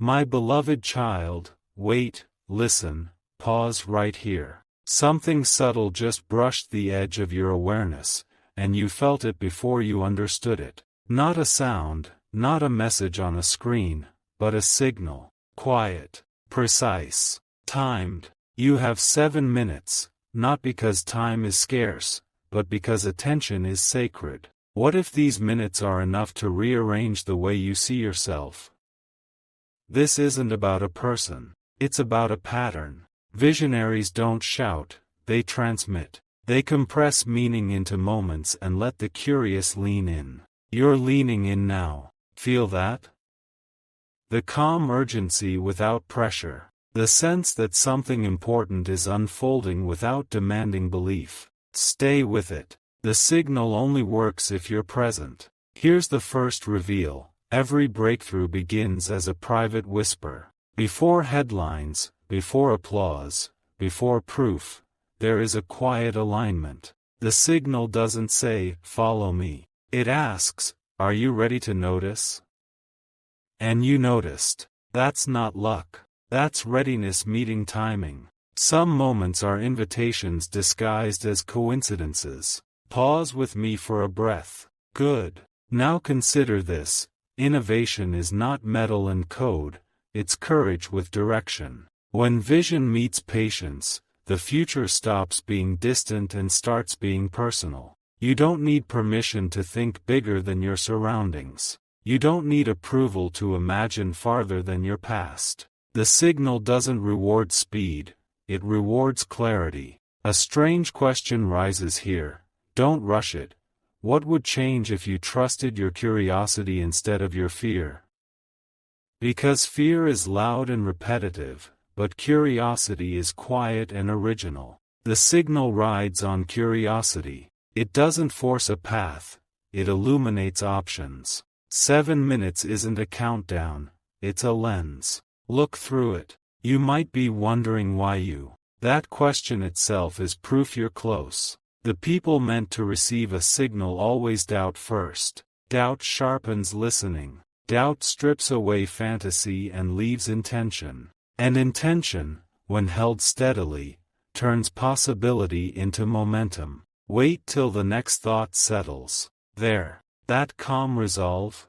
My beloved child, wait, listen, pause right here. Something subtle just brushed the edge of your awareness, and you felt it before you understood it. Not a sound, not a message on a screen, but a signal. Quiet, precise, timed. You have 7 minutes, not because time is scarce, but because attention is sacred. What if these minutes are enough to rearrange the way you see yourself? This isn't about a person. It's about a pattern. Visionaries don't shout, they transmit. They compress meaning into moments and let the curious lean in. You're leaning in now. Feel that? The calm urgency without pressure. The sense that something important is unfolding without demanding belief. Stay with it. The signal only works if you're present. Here's the first reveal. Every breakthrough begins as a private whisper. Before headlines, before applause, before proof, there is a quiet alignment. The signal doesn't say, "Follow me." It asks, "Are you ready to notice?" And you noticed. That's not luck. That's readiness meeting timing. Some moments are invitations disguised as coincidences. Pause with me for a breath. Good. Now consider this. Innovation is not metal and code, it's courage with direction. When vision meets patience, the future stops being distant and starts being personal. You don't need permission to think bigger than your surroundings. You don't need approval to imagine farther than your past. The signal doesn't reward speed, it rewards clarity. A strange question rises here. Don't rush it. What would change if you trusted your curiosity instead of your fear? Because fear is loud and repetitive, but curiosity is quiet and original. The signal rides on curiosity. It doesn't force a path, it illuminates options. 7 minutes isn't a countdown, it's a lens. Look through it. You might be wondering why you. That question itself is proof you're close. The people meant to receive a signal always doubt first. Doubt sharpens listening. Doubt strips away fantasy and leaves intention. And intention, when held steadily, turns possibility into momentum. Wait till the next thought settles. There. That calm resolve?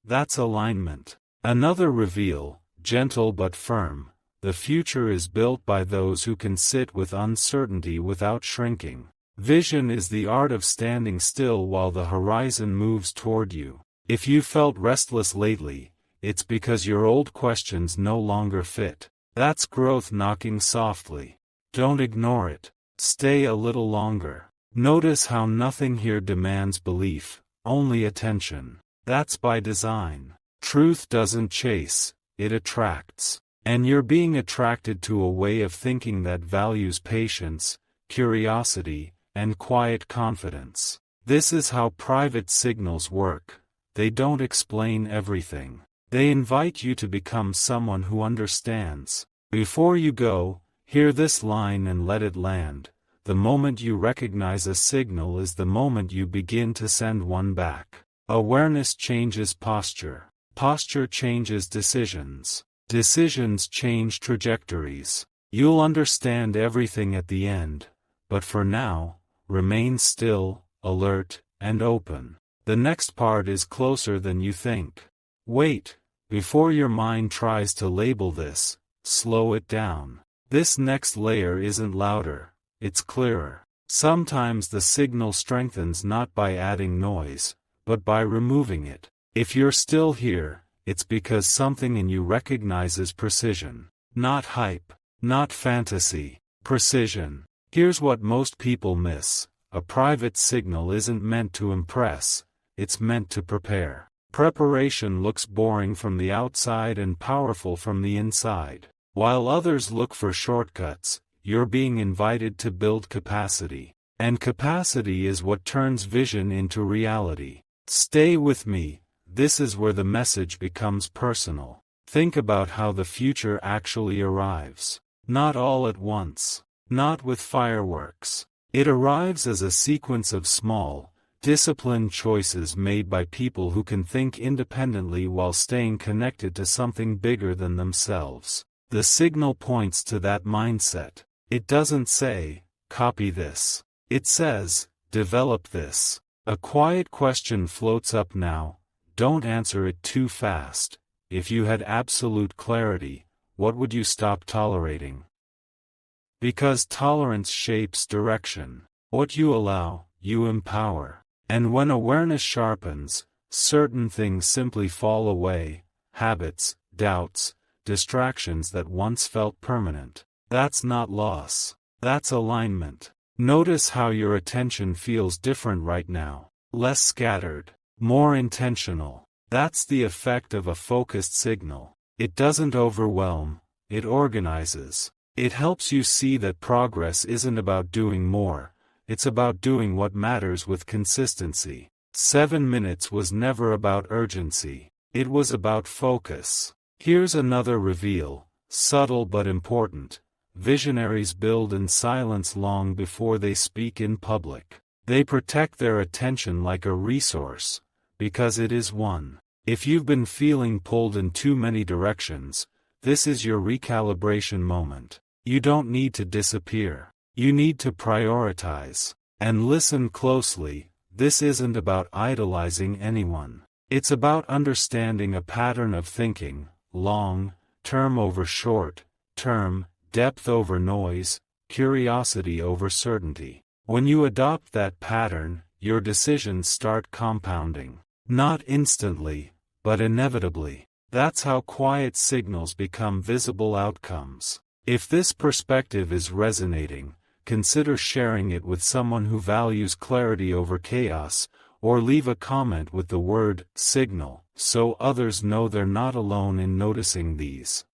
That's alignment. Another reveal, gentle but firm. The future is built by those who can sit with uncertainty without shrinking. Vision is the art of standing still while the horizon moves toward you. If you felt restless lately, it's because your old questions no longer fit. That's growth knocking softly. Don't ignore it. Stay a little longer. Notice how nothing here demands belief, only attention. That's by design. Truth doesn't chase, it attracts. And you're being attracted to a way of thinking that values patience, curiosity, and quiet confidence. This is how private signals work. They don't explain everything. They invite you to become someone who understands. Before you go, hear this line and let it land. The moment you recognize a signal is the moment you begin to send one back. Awareness changes posture. Posture changes decisions. Decisions change trajectories. You'll understand everything at the end, but for now, remain still, alert, and open. The next part is closer than you think. Wait, before your mind tries to label this, slow it down. This next layer isn't louder, it's clearer. Sometimes the signal strengthens not by adding noise, but by removing it. If you're still here, it's because something in you recognizes precision. Not hype, not fantasy, precision. Here's what most people miss. A private signal isn't meant to impress, it's meant to prepare. Preparation looks boring from the outside and powerful from the inside. While others look for shortcuts, you're being invited to build capacity. And capacity is what turns vision into reality. Stay with me. This is where the message becomes personal. Think about how the future actually arrives. Not all at once. Not with fireworks. It arrives as a sequence of small, Disciplined choices made by people who can think independently while staying connected to something bigger than themselves. The signal points to that mindset. It doesn't say, copy this. It says, develop this. A quiet question floats up now. Don't answer it too fast. If you had absolute clarity, what would you stop tolerating? Because tolerance shapes direction. What you allow, you empower. And when awareness sharpens, certain things simply fall away, habits, doubts, distractions that once felt permanent. That's not loss. That's alignment. Notice how your attention feels different right now. Less scattered. More intentional. That's the effect of a focused signal. It doesn't overwhelm, it organizes. It helps you see that progress isn't about doing more. It's about doing what matters with consistency. 7 minutes was never about urgency. It was about focus. Here's another reveal, subtle but important. Visionaries build in silence long before they speak in public. They protect their attention like a resource, because it is one. If you've been feeling pulled in too many directions, this is your recalibration moment. You don't need to disappear. You need to prioritize. And listen closely, this isn't about idolizing anyone. It's about understanding a pattern of thinking, long-term over short-term, depth over noise, curiosity over certainty. When you adopt that pattern, your decisions start compounding. Not instantly, but inevitably. That's how quiet signals become visible outcomes. If this perspective is resonating, consider sharing it with someone who values clarity over chaos, or leave a comment with the word signal, so others know they're not alone in noticing these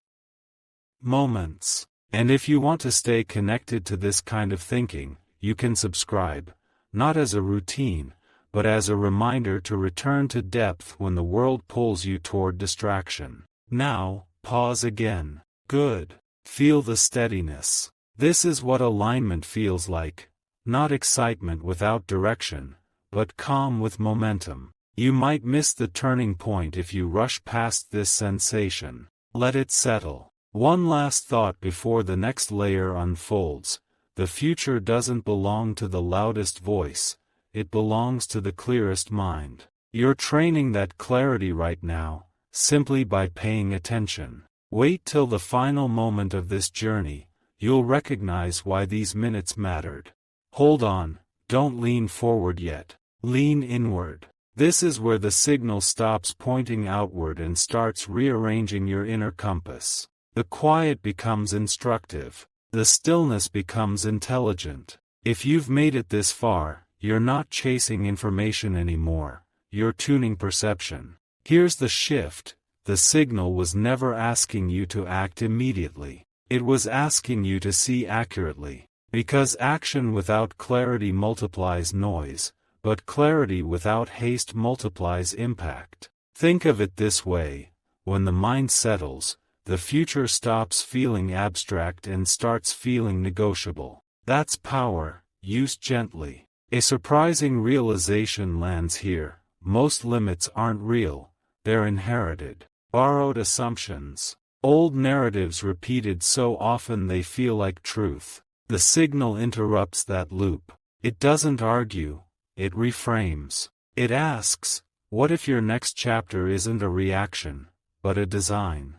moments. And if you want to stay connected to this kind of thinking, you can subscribe, not as a routine, but as a reminder to return to depth when the world pulls you toward distraction. Now, pause again. Good. Feel the steadiness. This is what alignment feels like. Not excitement without direction, but calm with momentum. You might miss the turning point if you rush past this sensation. Let it settle. One last thought before the next layer unfolds. The future doesn't belong to the loudest voice. It belongs to the clearest mind. You're training that clarity right now, simply by paying attention. Wait till the final moment of this journey. You'll recognize why these minutes mattered. Hold on, don't lean forward yet. Lean inward. This is where the signal stops pointing outward and starts rearranging your inner compass. The quiet becomes instructive. The stillness becomes intelligent. If you've made it this far, you're not chasing information anymore. You're tuning perception. Here's the shift. The signal was never asking you to act immediately. It was asking you to see accurately. Because action without clarity multiplies noise, but clarity without haste multiplies impact. Think of it this way. When the mind settles, the future stops feeling abstract and starts feeling negotiable. That's power, used gently. A surprising realization lands here. Most limits aren't real. They're inherited. Borrowed assumptions. Old narratives repeated so often they feel like truth. The signal interrupts that loop. It doesn't argue. It reframes. It asks, what if your next chapter isn't a reaction, but a design?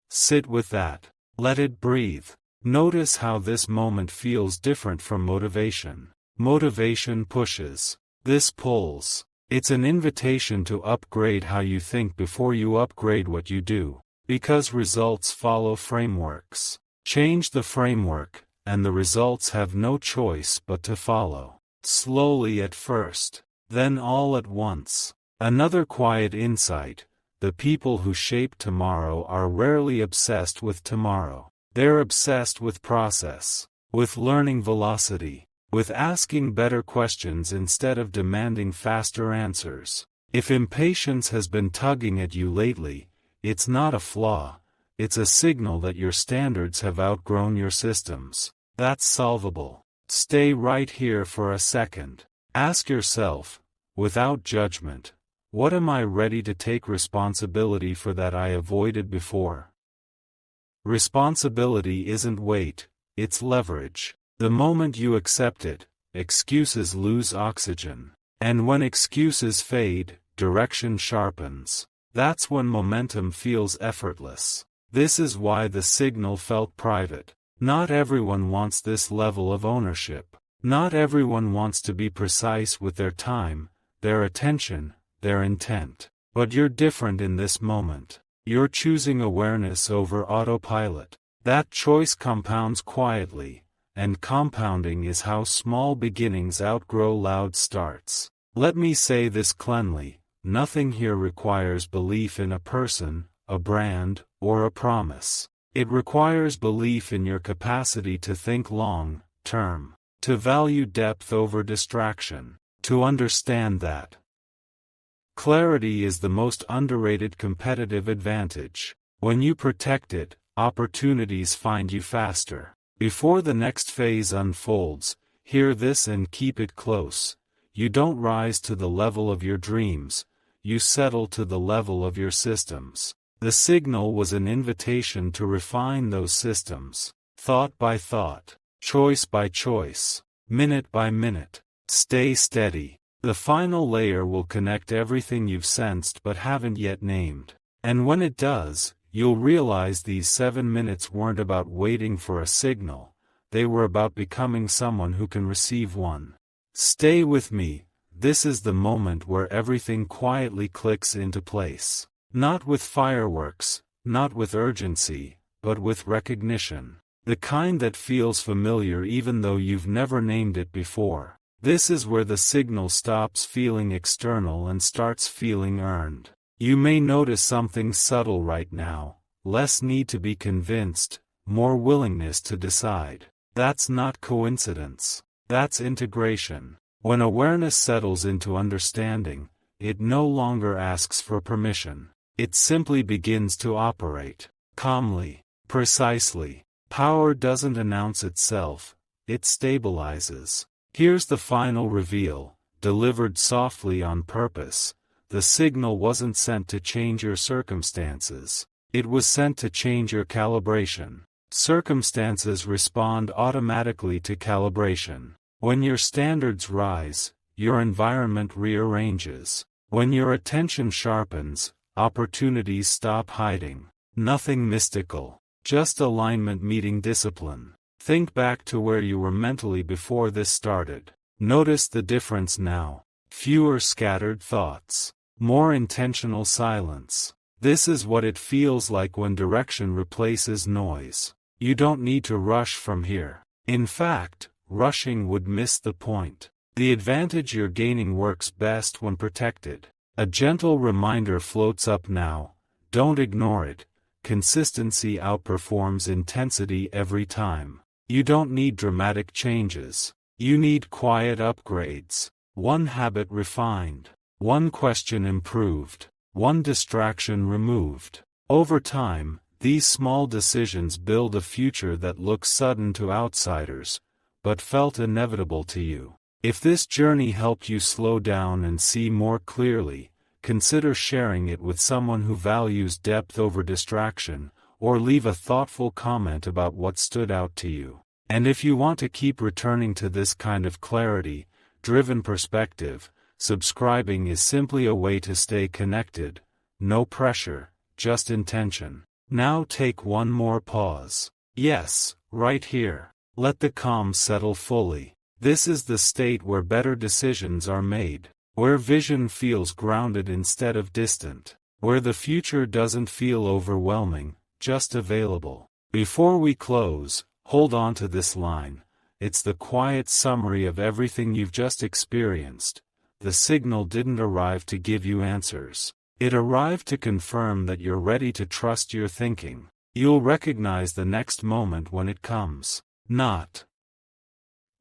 Sit with that. Let it breathe. Notice how this moment feels different from motivation. Motivation pushes. This pulls. It's an invitation to upgrade how you think before you upgrade what you do. Because results follow frameworks. Change the framework, and the results have no choice but to follow. Slowly at first, then all at once. Another quiet insight. The people who shape tomorrow are rarely obsessed with tomorrow. They're obsessed with process, with learning velocity, with asking better questions instead of demanding faster answers. If impatience has been tugging at you lately, it's not a flaw, it's a signal that your standards have outgrown your systems. That's solvable. Stay right here for a second. Ask yourself, without judgment, what am I ready to take responsibility for that I avoided before? Responsibility isn't weight, it's leverage. The moment you accept it, excuses lose oxygen. And when excuses fade, direction sharpens. That's when momentum feels effortless. This is why the signal felt private. Not everyone wants this level of ownership. Not everyone wants to be precise with their time, their attention, their intent. But you're different in this moment. You're choosing awareness over autopilot. That choice compounds quietly, and compounding is how small beginnings outgrow loud starts. Let me say this cleanly, nothing here requires belief in a person, a brand, or a promise. It requires belief in your capacity to think long-term, to value depth over distraction, to understand that clarity is the most underrated competitive advantage. When you protect it, opportunities find you faster. Before the next phase unfolds, hear this and keep it close. You don't rise to the level of your dreams, you settle to the level of your systems. The signal was an invitation to refine those systems, thought by thought, choice by choice, minute by minute. Stay steady. The final layer will connect everything you've sensed but haven't yet named. And when it does, you'll realize these 7 minutes weren't about waiting for a signal, they were about becoming someone who can receive one. Stay with me, this is the moment where everything quietly clicks into place. Not with fireworks, not with urgency, but with recognition. The kind that feels familiar even though you've never named it before. This is where the signal stops feeling external and starts feeling earned. You may notice something subtle right now, less need to be convinced, more willingness to decide. That's not coincidence. That's integration. When awareness settles into understanding, it no longer asks for permission. It simply begins to operate. Calmly. Precisely. Power doesn't announce itself, it stabilizes. Here's the final reveal, delivered softly on purpose. The signal wasn't sent to change your circumstances. It was sent to change your calibration. Circumstances respond automatically to calibration. When your standards rise, your environment rearranges. When your attention sharpens, opportunities stop hiding. Nothing mystical. Just alignment meeting discipline. Think back to where you were mentally before this started. Notice the difference now. Fewer scattered thoughts. More intentional silence. This is what it feels like when direction replaces noise. You don't need to rush from here. In fact, rushing would miss the point. The advantage you're gaining works best when protected. A gentle reminder floats up now. Don't ignore it. Consistency outperforms intensity every time. You don't need dramatic changes. You need quiet upgrades. One habit refined. One question improved. One distraction removed. Over time, these small decisions build a future that looks sudden to outsiders, but felt inevitable to you. If this journey helped you slow down and see more clearly, consider sharing it with someone who values depth over distraction, or leave a thoughtful comment about what stood out to you. And if you want to keep returning to this kind of clarity-driven perspective, subscribing is simply a way to stay connected. No pressure, just intention. Now take one more pause. Yes, right here. Let the calm settle fully. This is the state where better decisions are made, where vision feels grounded instead of distant, where the future doesn't feel overwhelming, just available. Before we close, hold on to this line. It's the quiet summary of everything you've just experienced. The signal didn't arrive to give you answers. It arrived to confirm that you're ready to trust your thinking. You'll recognize the next moment when it comes. Not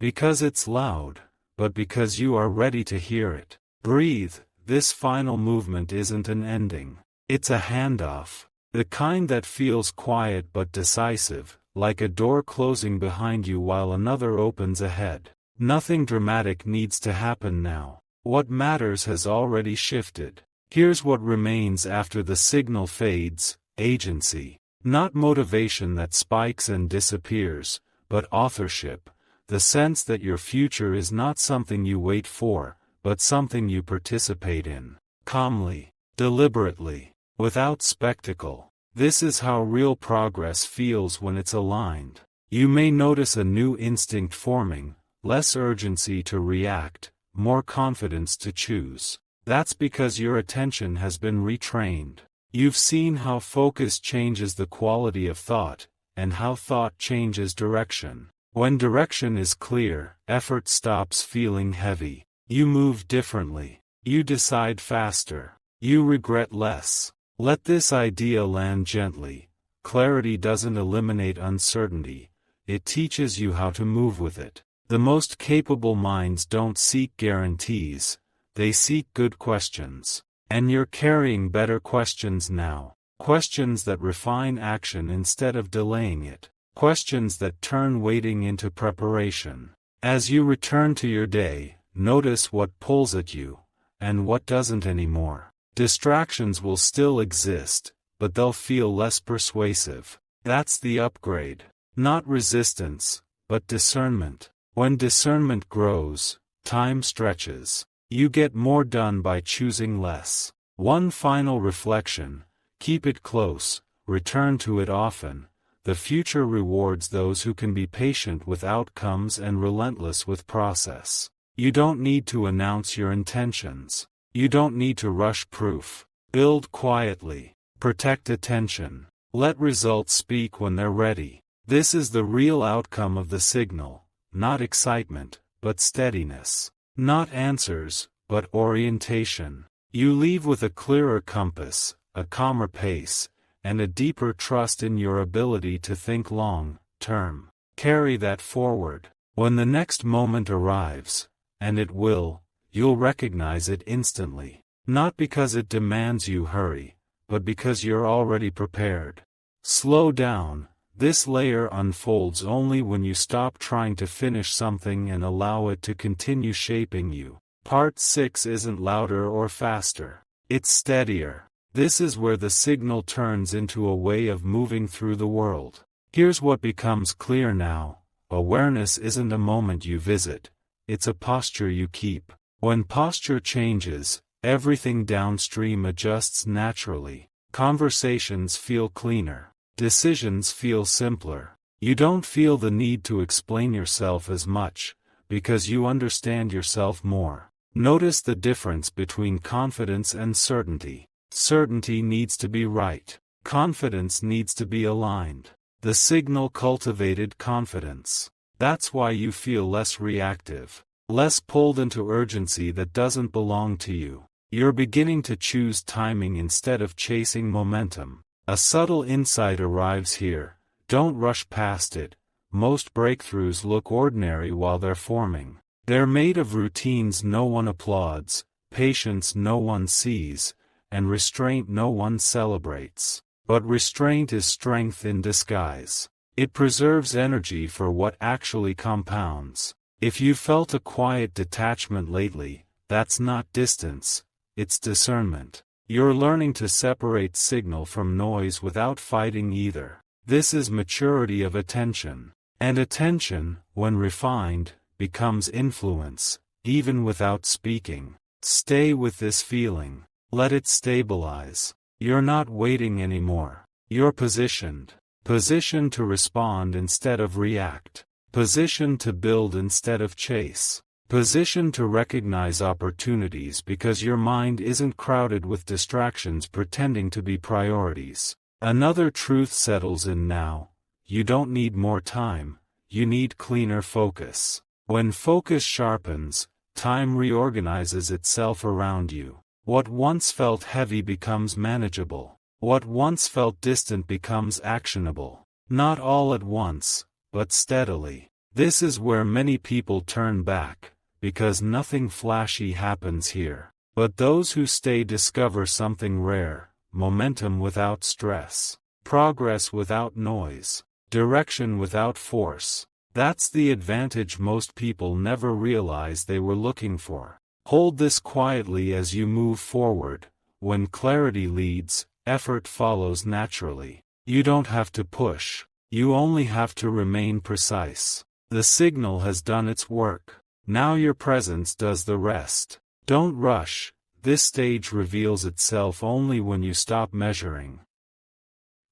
because it's loud, but because you are ready to hear it. Breathe. This final movement isn't an ending. It's a handoff. The kind that feels quiet but decisive, like a door closing behind you while another opens ahead. Nothing dramatic needs to happen now. What matters has already shifted. Here's what remains after the signal fades: agency. Not motivation that spikes and disappears, but authorship, the sense that your future is not something you wait for, but something you participate in, calmly, deliberately, without spectacle. This is how real progress feels when it's aligned. You may notice a new instinct forming, less urgency to react, more confidence to choose. That's because your attention has been retrained. You've seen how focus changes the quality of thought, and how thought changes direction. When direction is clear, effort stops feeling heavy. You move differently. You decide faster. You regret less. Let this idea land gently. Clarity doesn't eliminate uncertainty. It teaches you how to move with it. The most capable minds don't seek guarantees. They seek good questions. And you're carrying better questions now. Questions that refine action instead of delaying it. Questions that turn waiting into preparation. As you return to your day, notice what pulls at you, and what doesn't anymore. Distractions will still exist, but they'll feel less persuasive. That's the upgrade. Not resistance, but discernment. When discernment grows, time stretches. You get more done by choosing less. One final reflection: keep it close, return to it often. The future rewards those who can be patient with outcomes and relentless with process. You don't need to announce your intentions. You don't need to rush proof. Build quietly. Protect attention. Let results speak when they're ready. This is the real outcome of the signal. Not excitement, but steadiness. Not answers, but orientation. You leave with a clearer compass, a calmer pace, and a deeper trust in your ability to think long-term. Carry that forward. When the next moment arrives, and it will, you'll recognize it instantly. Not because it demands you hurry, but because you're already prepared. Slow down. This layer unfolds only when you stop trying to finish something and allow it to continue shaping you. Part 6 isn't louder or faster. It's steadier. This is where the signal turns into a way of moving through the world. Here's what becomes clear now. Awareness isn't a moment you visit. It's a posture you keep. When posture changes, everything downstream adjusts naturally. Conversations feel cleaner. Decisions feel simpler. You don't feel the need to explain yourself as much, because you understand yourself more. Notice the difference between confidence and certainty. Certainty needs to be right. Confidence needs to be aligned. The signal cultivated confidence. That's why you feel less reactive, less pulled into urgency that doesn't belong to you. You're beginning to choose timing instead of chasing momentum. A subtle insight arrives here. Don't rush past it. Most breakthroughs look ordinary while they're forming. They're made of routines no one applauds, patience no one sees, and restraint no one celebrates. But restraint is strength in disguise. It preserves energy for what actually compounds. If you felt a quiet detachment lately, that's not distance, it's discernment. You're learning to separate signal from noise without fighting either. This is maturity of attention. And attention, when refined, becomes influence, even without speaking. Stay with this feeling. Let it stabilize. You're not waiting anymore. You're positioned. Positioned to respond instead of react. Positioned to build instead of chase. Positioned to recognize opportunities because your mind isn't crowded with distractions pretending to be priorities. Another truth settles in now. You don't need more time, you need cleaner focus. When focus sharpens, time reorganizes itself around you. What once felt heavy becomes manageable. What once felt distant becomes actionable. Not all at once, but steadily. This is where many people turn back, because nothing flashy happens here. But those who stay discover something rare: momentum without stress, progress without noise, direction without force. That's the advantage most people never realize they were looking for. Hold this quietly as you move forward. When clarity leads, effort follows naturally. You don't have to push. You only have to remain precise. The signal has done its work. Now your presence does the rest. Don't rush. This stage reveals itself only when you stop measuring.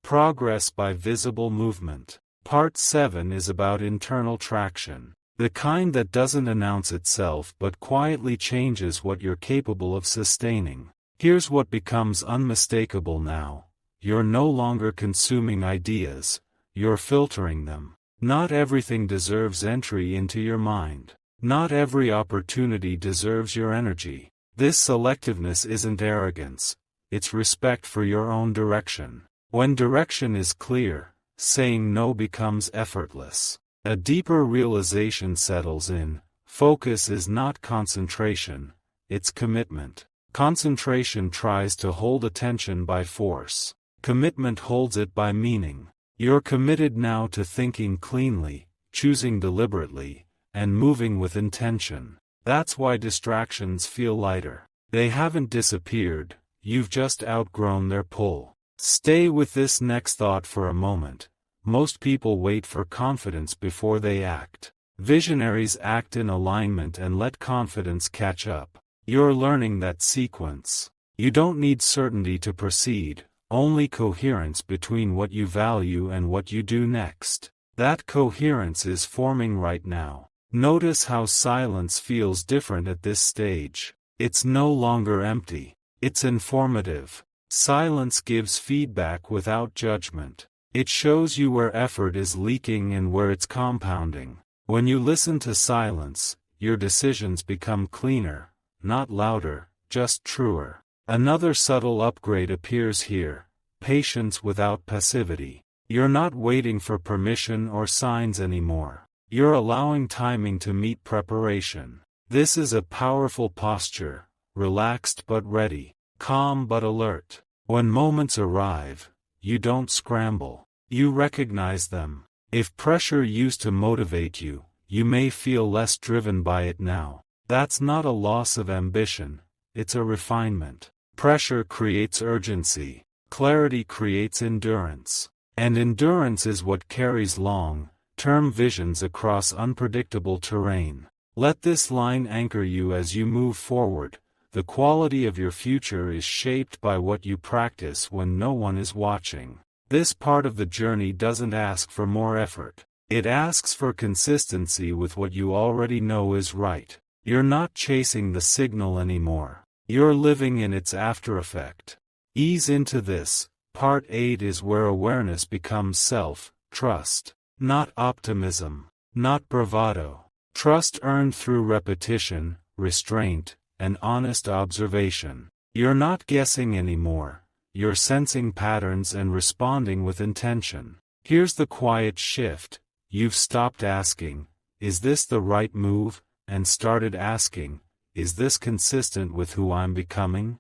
Progress by visible movement. Part 7 is about internal traction. The kind that doesn't announce itself but quietly changes what you're capable of sustaining. Here's what becomes unmistakable now. You're no longer consuming ideas. You're filtering them. Not everything deserves entry into your mind. Not every opportunity deserves your energy. This selectiveness isn't arrogance. It's respect for your own direction. When direction is clear, saying no becomes effortless. A deeper realization settles in. Focus is not concentration. It's commitment. Concentration tries to hold attention by force. Commitment holds it by meaning. You're committed now to thinking cleanly, choosing deliberately, and moving with intention. That's why distractions feel lighter. They haven't disappeared, you've just outgrown their pull. Stay with this next thought for a moment. Most people wait for confidence before they act. Visionaries act in alignment and let confidence catch up. You're learning that sequence. You don't need certainty to proceed. Only coherence between what you value and what you do next. That coherence is forming right now. Notice how silence feels different at this stage. It's no longer empty. It's informative. Silence gives feedback without judgment. It shows you where effort is leaking and where it's compounding. When you listen to silence, your decisions become cleaner, not louder, just truer. Another subtle upgrade appears here. Patience without passivity. You're not waiting for permission or signs anymore. You're allowing timing to meet preparation. This is a powerful posture, relaxed but ready, calm but alert. When moments arrive, you don't scramble. You recognize them. If pressure used to motivate you, you may feel less driven by it now. That's not a loss of ambition, it's a refinement. Pressure creates urgency. Clarity creates endurance. And endurance is what carries long-term visions across unpredictable terrain. Let this line anchor you as you move forward. The quality of your future is shaped by what you practice when no one is watching. This part of the journey doesn't ask for more effort. It asks for consistency with what you already know is right. You're not chasing the signal anymore. You're living in its aftereffect. Ease into this. Part 8 is where awareness becomes self-trust. Not optimism. Not bravado. Trust earned through repetition, restraint, and honest observation. You're not guessing anymore. You're sensing patterns and responding with intention. Here's the quiet shift. You've stopped asking, "Is this the right move?" and started asking, "Is this consistent with who I'm becoming?"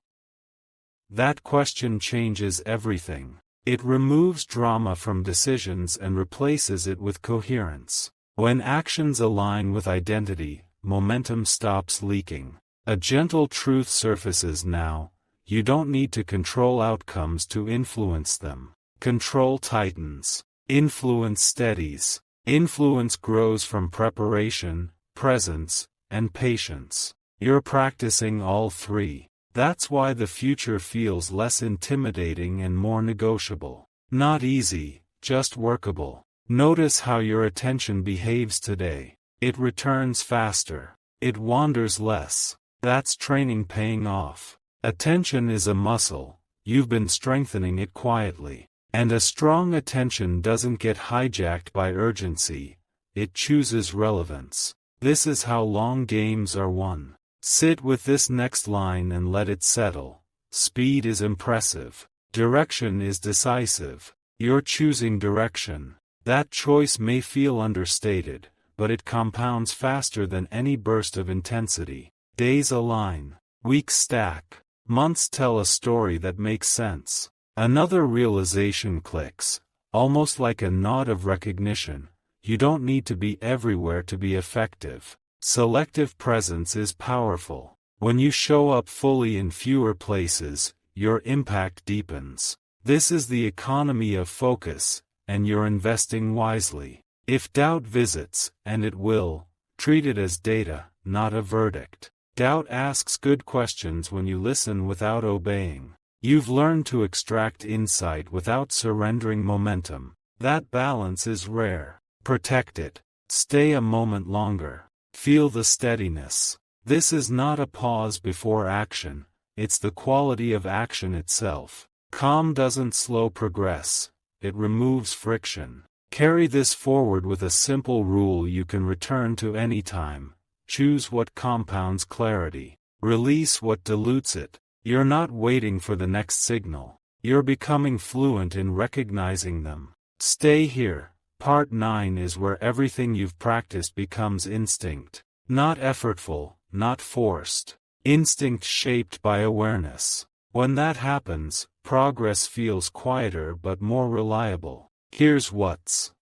That question changes everything. It removes drama from decisions and replaces it with coherence. When actions align with identity, momentum stops leaking. A gentle truth surfaces now. You don't need to control outcomes to influence them. Control tightens. Influence steadies. Influence grows from preparation, presence, and patience. You're practicing all three. That's why the future feels less intimidating and more negotiable. Not easy, just workable. Notice how your attention behaves today. It returns faster. It wanders less. That's training paying off. Attention is a muscle. You've been strengthening it quietly. And a strong attention doesn't get hijacked by urgency. It chooses relevance. This is how long games are won. Sit with this next line and let it settle. Speed is impressive. Direction is decisive. You're choosing direction. That choice may feel understated, but it compounds faster than any burst of intensity. Days align. Weeks stack. Months tell a story that makes sense. Another realization clicks, almost like a nod of recognition. You don't need to be everywhere to be effective. Selective presence is powerful. When you show up fully in fewer places, your impact deepens. This is the economy of focus, and you're investing wisely. If doubt visits, and it will, treat it as data, not a verdict. Doubt asks good questions when you listen without obeying. You've learned to extract insight without surrendering momentum. That balance is rare. Protect it. Stay a moment longer. Feel the steadiness. This is not a pause before action, it's the quality of action itself. Calm doesn't slow progress, it removes friction. Carry this forward with a simple rule you can return to any time. Choose what compounds clarity. Release what dilutes it. You're not waiting for the next signal. You're becoming fluent in recognizing them. Stay here. Part 9 is where everything you've practiced becomes instinct. Not effortful, not forced. Instinct shaped by awareness. When that happens, progress feels quieter but more reliable. Here's what's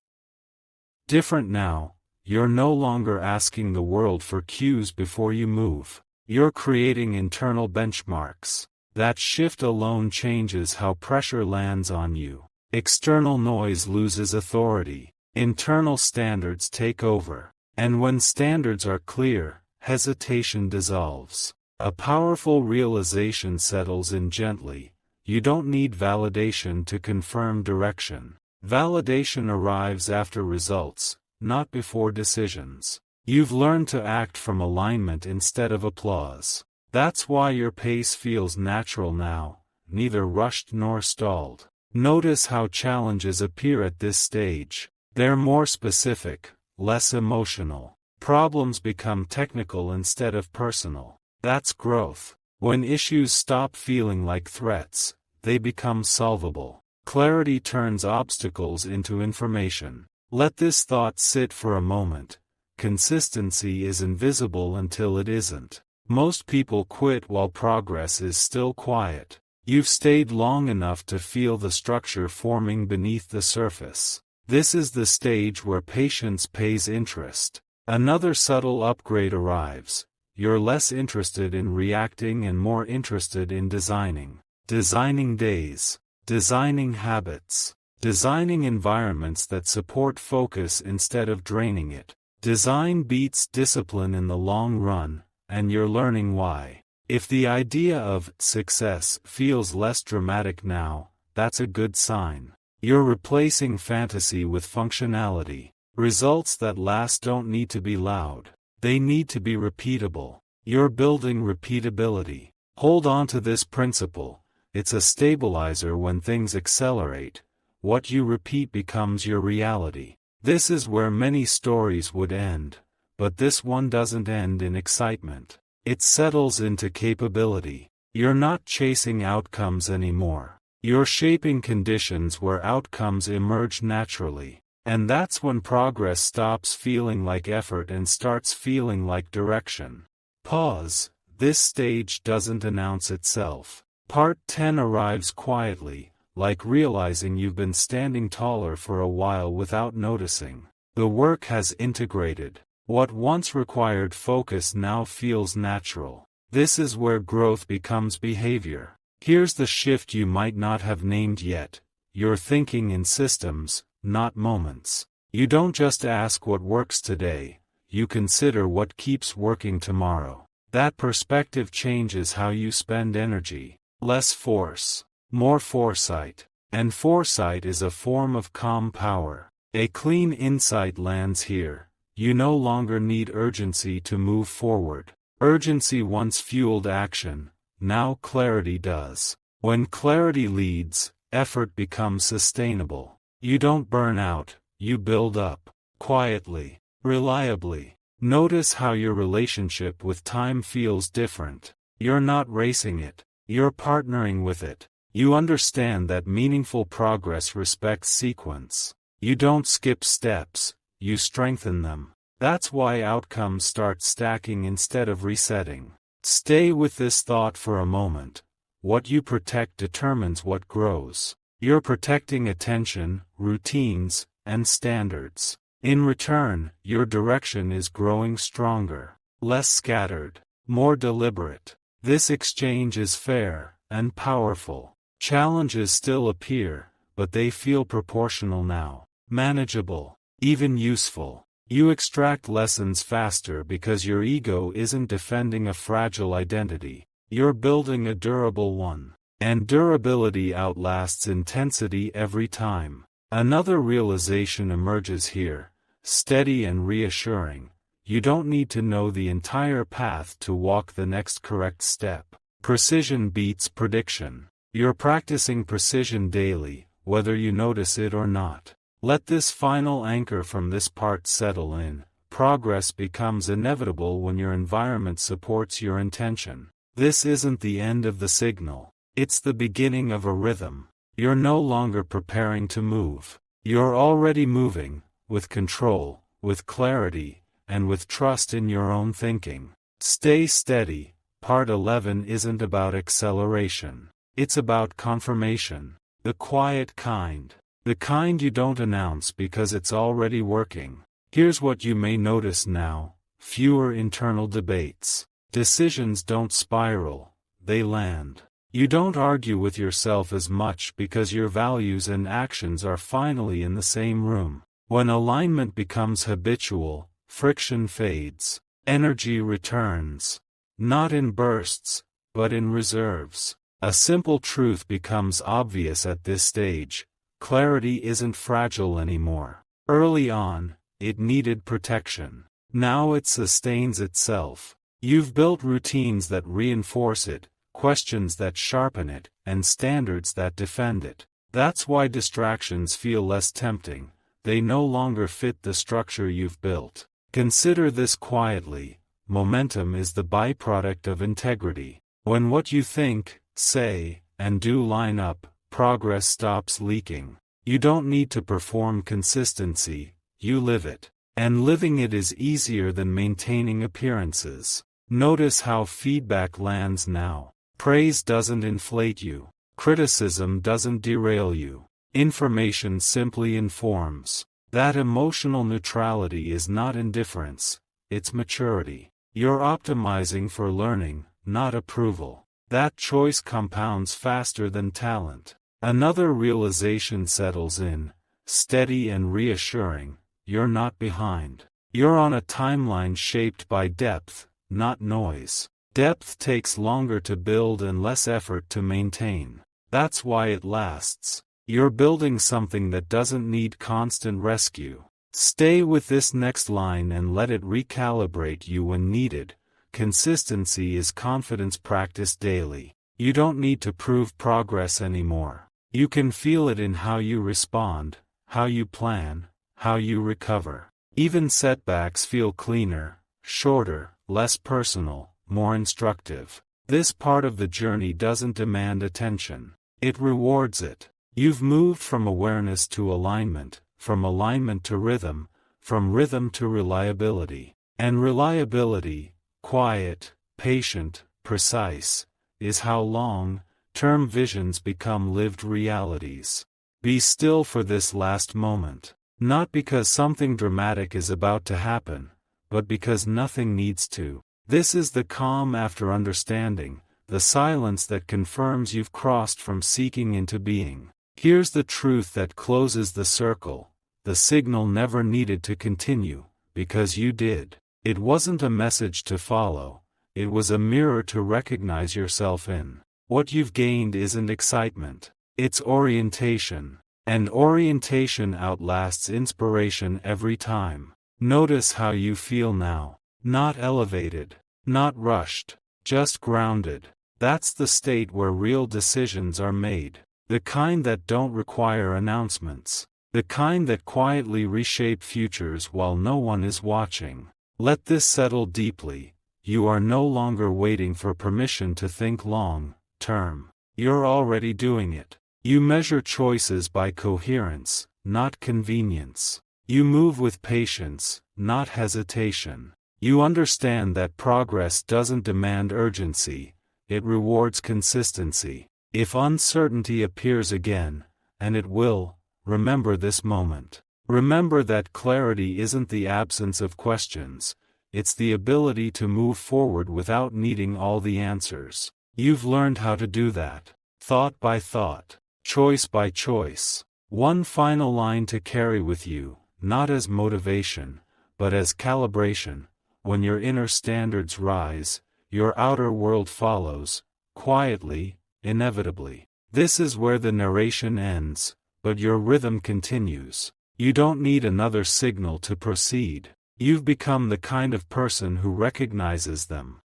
different now. You're no longer asking the world for cues before you move. You're creating internal benchmarks. That shift alone changes how pressure lands on you. External noise loses authority. Internal standards take over. And when standards are clear, hesitation dissolves. A powerful realization settles in gently. You don't need validation to confirm direction. Validation arrives after results, not before decisions. You've learned to act from alignment instead of applause. That's why your pace feels natural now, neither rushed nor stalled. Notice how challenges appear at this stage. They're more specific, less emotional. Problems become technical instead of personal. That's growth. When issues stop feeling like threats, they become solvable. Clarity turns obstacles into information. Let this thought sit for a moment. Consistency is invisible until it isn't. Most people quit while progress is still quiet. You've stayed long enough to feel the structure forming beneath the surface. This is the stage where patience pays interest. Another subtle upgrade arrives. You're less interested in reacting and more interested in designing. Designing days. Designing habits. Designing environments that support focus instead of draining it. Design beats discipline in the long run, and you're learning why. If the idea of success feels less dramatic now, that's a good sign. You're replacing fantasy with functionality. Results that last don't need to be loud. They need to be repeatable. You're building repeatability. Hold on to this principle. It's a stabilizer when things accelerate. What you repeat becomes your reality. This is where many stories would end, but this one doesn't end in excitement. It settles into capability. You're not chasing outcomes anymore. You're shaping conditions where outcomes emerge naturally. And that's when progress stops feeling like effort and starts feeling like direction. Pause. This stage doesn't announce itself. Part 10 arrives quietly, like realizing you've been standing taller for a while without noticing. The work has integrated. What once required focus now feels natural. This is where growth becomes behavior. Here's the shift you might not have named yet. You're thinking in systems, not moments. You don't just ask what works today, you consider what keeps working tomorrow. That perspective changes how you spend energy. Less force, more foresight. And foresight is a form of calm power. A clean insight lands here. You no longer need urgency to move forward. Urgency once fueled action, now clarity does. When clarity leads, effort becomes sustainable. You don't burn out, you build up. Quietly, reliably. Notice how your relationship with time feels different. You're not racing it. You're partnering with it. You understand that meaningful progress respects sequence. You don't skip steps, you strengthen them. That's why outcomes start stacking instead of resetting. Stay with this thought for a moment. What you protect determines what grows. You're protecting attention, routines, and standards. In return, your direction is growing stronger, less scattered, more deliberate. This exchange is fair and powerful. Challenges still appear, but they feel proportional now, manageable, even useful. You extract lessons faster because your ego isn't defending a fragile identity. You're building a durable one. And durability outlasts intensity every time. Another realization emerges here, steady and reassuring. You don't need to know the entire path to walk the next correct step. Precision beats prediction. You're practicing precision daily, whether you notice it or not. Let this final anchor from this part settle in. Progress becomes inevitable when your environment supports your intention. This isn't the end of the signal. It's the beginning of a rhythm. You're no longer preparing to move. You're already moving, with control, with clarity, and with trust in your own thinking. Stay steady. Part 11 isn't about acceleration. It's about confirmation. The quiet kind. The kind you don't announce because it's already working. Here's what you may notice now: fewer internal debates. Decisions don't spiral, they land. You don't argue with yourself as much because your values and actions are finally in the same room. When alignment becomes habitual, friction fades. Energy returns. Not in bursts, but in reserves. A simple truth becomes obvious at this stage. Clarity isn't fragile anymore. Early on, it needed protection. Now it sustains itself. You've built routines that reinforce it, questions that sharpen it, and standards that defend it. That's why distractions feel less tempting. They no longer fit the structure you've built. Consider this quietly. Momentum is the byproduct of integrity. When what you think, say, and do line up, progress stops leaking. You don't need to perform consistency, you live it. And living it is easier than maintaining appearances. Notice how feedback lands now. Praise doesn't inflate you. Criticism doesn't derail you. Information simply informs. That emotional neutrality is not indifference, it's maturity. You're optimizing for learning, not approval. That choice compounds faster than talent. Another realization settles in, steady and reassuring. You're not behind. You're on a timeline shaped by depth, not noise. Depth takes longer to build and less effort to maintain. That's why it lasts. You're building something that doesn't need constant rescue. Stay with this next line and let it recalibrate you when needed. Consistency is confidence practiced daily. You don't need to prove progress anymore. You can feel it in how you respond, how you plan, how you recover. Even setbacks feel cleaner, shorter, less personal, more instructive. This part of the journey doesn't demand attention. It rewards it. You've moved from awareness to alignment, from alignment to rhythm, from rhythm to reliability. And reliability, quiet, patient, precise, is how long-term visions become lived realities. Be still for this last moment. Not because something dramatic is about to happen, but because nothing needs to. This is the calm after understanding, the silence that confirms you've crossed from seeking into being. Here's the truth that closes the circle. The signal never needed to continue, because you did. It wasn't a message to follow, it was a mirror to recognize yourself in. What you've gained isn't excitement, it's orientation. And orientation outlasts inspiration every time. Notice how you feel now. Not elevated, not rushed, just grounded. That's the state where real decisions are made. The kind that don't require announcements. The kind that quietly reshape futures while no one is watching. Let this settle deeply. You are no longer waiting for permission to think long-term. You're already doing it. You measure choices by coherence, not convenience. You move with patience, not hesitation. You understand that progress doesn't demand urgency, it rewards consistency. If uncertainty appears again, and it will, remember this moment. Remember that clarity isn't the absence of questions, it's the ability to move forward without needing all the answers. You've learned how to do that. Thought by thought, choice by choice. One final line to carry with you, not as motivation, but as calibration. When your inner standards rise, your outer world follows, quietly, inevitably. This is where the narration ends, but your rhythm continues. You don't need another signal to proceed. You've become the kind of person who recognizes them.